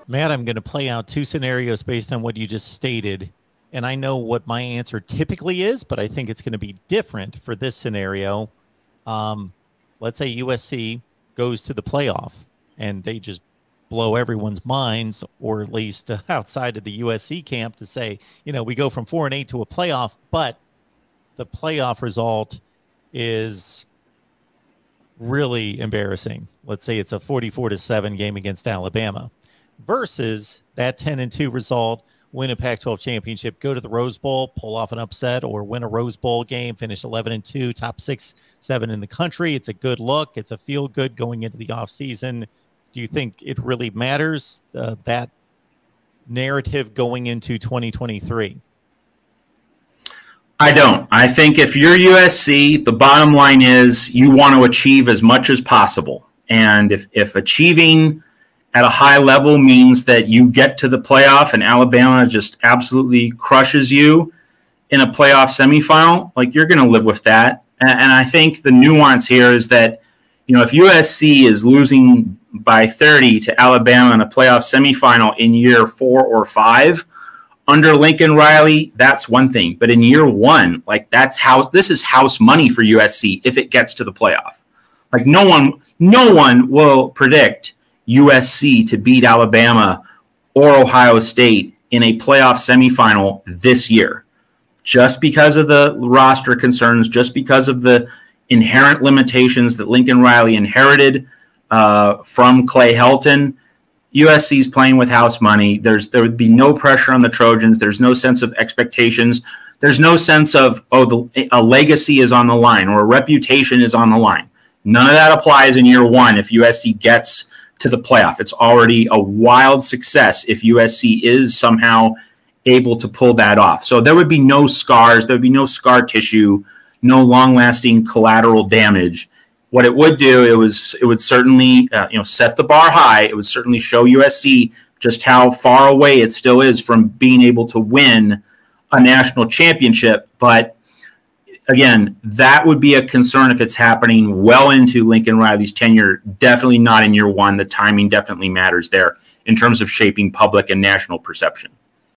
Matt, I'm going to play out two scenarios based on what you just stated. And I know what my answer typically is, but I think it's going to be different for this scenario. Let's say USC goes to the playoff and they just blow everyone's minds, or at least outside of the USC camp, to say, you know, we go from 4-8 to a playoff, but the playoff result is really embarrassing. Let's say it's a 44-7 game against Alabama versus that 10-2 result, win a Pac-12 championship, go to the Rose Bowl, pull off an upset, or win a Rose Bowl game, finish 11-2, top 6, 7 in the country. It's a good look. It's a feel good going into the offseason. Do you think it really matters, that narrative going into 2023? I don't. I think if you're USC, the bottom line is you want to achieve as much as possible. And if achieving at a high level means that you get to the playoff and Alabama just absolutely crushes you in a playoff semifinal, like, you're going to live with that. And I think the nuance here is that, you know, if USC is losing by 30 to Alabama in a playoff semifinal in year 4 or 5 under Lincoln Riley, that's one thing. But in year 1, like, this is house money for USC if it gets to the playoff. Like, no one will predict USC to beat Alabama or Ohio State in a playoff semifinal this year, just because of the roster concerns, just because of the inherent limitations that Lincoln Riley inherited from Clay Helton. USC's playing with house money. There would be no pressure on the Trojans. There's no sense of expectations. There's no sense of, a legacy is on the line or a reputation is on the line. None of that applies in year 1 if USC gets to the playoff. It's already a wild success if USC is somehow able to pull that off. So there would be no scars. There would be no scar tissue, no long-lasting collateral damage. What it would do, it would certainly set the bar high. It would certainly show USC just how far away it still is from being able to win a national championship. But again, that would be a concern if it's happening well into Lincoln Riley's tenure. Definitely not in year 1. The timing definitely matters there in terms of shaping public and national perception.